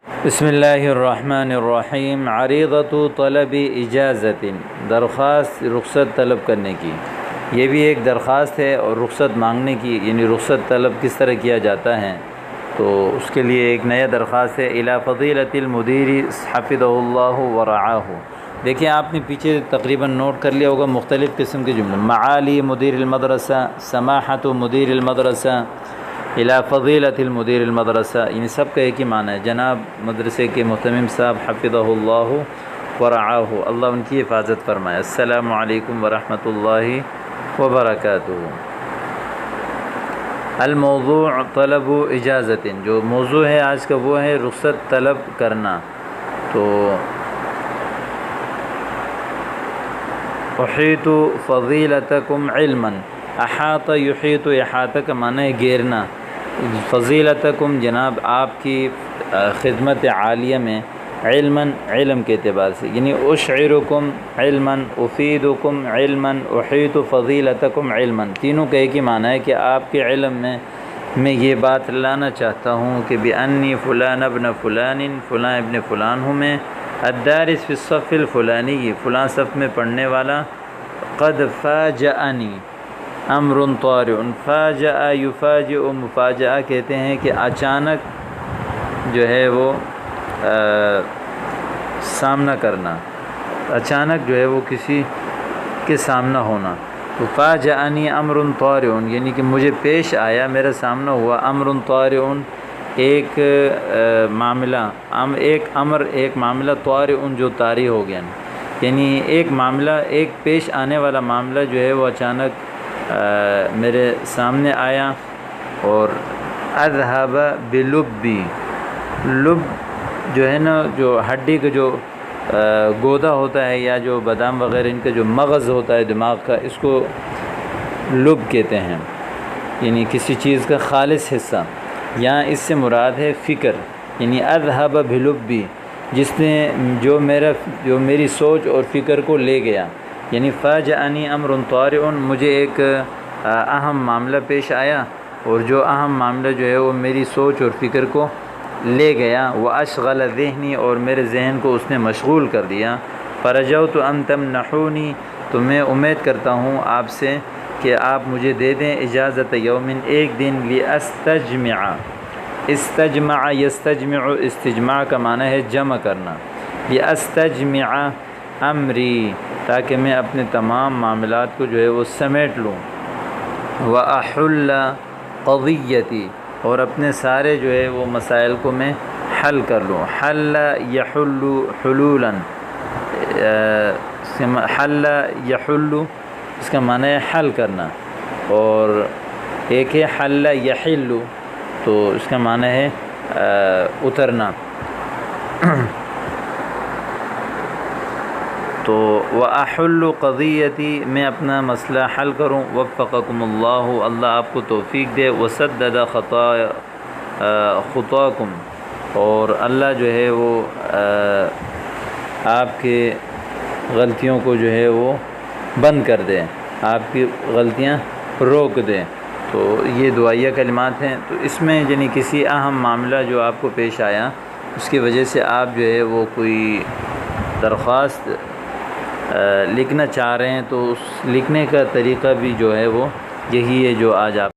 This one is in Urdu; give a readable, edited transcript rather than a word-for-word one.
بسم اللہ الرحمن الرحیم۔ عریضۃ طلب اجازت، درخواست رخصت طلب کرنے کی۔ یہ بھی ایک درخواست ہے اور رخصت مانگنے کی، یعنی رخصت طلب کس طرح کیا جاتا ہے، تو اس کے لیے ایک نیا درخواست ہے۔ الی فضیلۃ المدیر حفظہ اللہ ورعاہ۔ دیکھیں آپ نے پیچھے تقریباً نوٹ کر لیا ہوگا مختلف قسم کے جملے، معالی مدیر المدرسہ، سماحت مدیر المدرسہ، الی فضیلۃ المدیر المدرسہ، ان سب کا ایک ہی معنی ہے، جناب مدرسے کے مہتمم صاحب حفظہ اللہ ورعاہ، اللہ ان کی حفاظت فرمائے۔ السلام علیکم ورحمۃ اللہ وبرکاتہ۔ الموضوع طلب اجازت، جو موضوع ہے آج کا وہ ہے رخصت طلب کرنا۔ تو احیط فضیلتکم علما، احاط یحیط، احاطہ کا معنی ہے گھیرنا، فضیلتکم جناب آپ کی خدمت عالیہ میں، علما علم کے اعتبار سے، یعنی اشعرکم علما، افیدکم علما، احیط فضیلتکم علما، تینوں کا ایک ہی معنی ہے کہ آپ کے علم میں یہ بات لانا چاہتا ہوں کہ بانی فلان ابن فلان، فلاں ابن فلان ہوں میں، الدارس فی الصف الفلانی، فلاں صف میں پڑھنے والا، قد فاجأنی امر طارئ، فاجأ یفاجئ، مفاجأہ کہتے ہیں کہ اچانک جو ہے وہ سامنا کرنا، اچانک جو ہے وہ کسی کے سامنا ہونا۔ تو فاجأنی امر طارئ، یعنی کہ مجھے پیش آیا، میرا سامنا ہوا، امر طارئ، ایک معاملہ، ایک معاملہ طارئ جو طاری ہو گیا، یعنی ایک معاملہ، ایک پیش آنے والا معاملہ جو ہے وہ اچانک میرے سامنے آیا۔ اور اذهب بلبی، لب جو ہے نا، جو ہڈی کا جو گودا ہوتا ہے یا جو بادام وغیرہ ان کا جو مغز ہوتا ہے دماغ کا، اس کو لب کہتے ہیں، یعنی کسی چیز کا خالص حصہ۔ یہاں اس سے مراد ہے فکر، یعنی اذهب بلبی، جس نے جو میری سوچ اور فکر کو لے گیا، یعنی فاجأنی امر طارئ، مجھے ایک اہم معاملہ پیش آیا اور جو اہم معاملہ جو ہے وہ میری سوچ اور فکر کو لے گیا، واشغل ذہنی، اور میرے ذہن کو اس نے مشغول کر دیا، فرجوت ان تمنحونی، تو میں امید کرتا ہوں آپ سے کہ آپ مجھے دے دیں اجازت یومن، ایک دن، لاستجمع، استجمع یستجمع، استجماع کا معنی ہے جمع کرنا، لاستجمع امری، تاکہ میں اپنے تمام معاملات کو جو ہے وہ سمیٹ لوں، وَأَحُلَّ قَضِيَّتِي، اور اپنے سارے جو ہے وہ مسائل کو میں حل کر لوں۔ حل یحل حلولا، حل یحل اس کا معنی ہے حل کرنا، اور ایک ہے حل یحل، تو اس کا معنی ہے اترنا۔ تو وَأَحُلُّ قَضِيَّتِي، میں اپنا مسئلہ حل کروں، وفقکم اللہ، اللہ آپ کو توفیق دے، وسدد خطاکم، اور اللہ جو ہے وہ آپ کے غلطیوں کو جو ہے وہ بند کر دے، آپ کی غلطیاں روک دے۔ تو یہ دعائیہ کلمات ہیں۔ تو اس میں یعنی کسی اہم معاملہ جو آپ کو پیش آیا، اس کی وجہ سے آپ جو ہے وہ کوئی درخواست لکھنا چاہ رہے ہیں، تو اس لکھنے کا طریقہ بھی جو ہے وہ یہی ہے جو آج آپ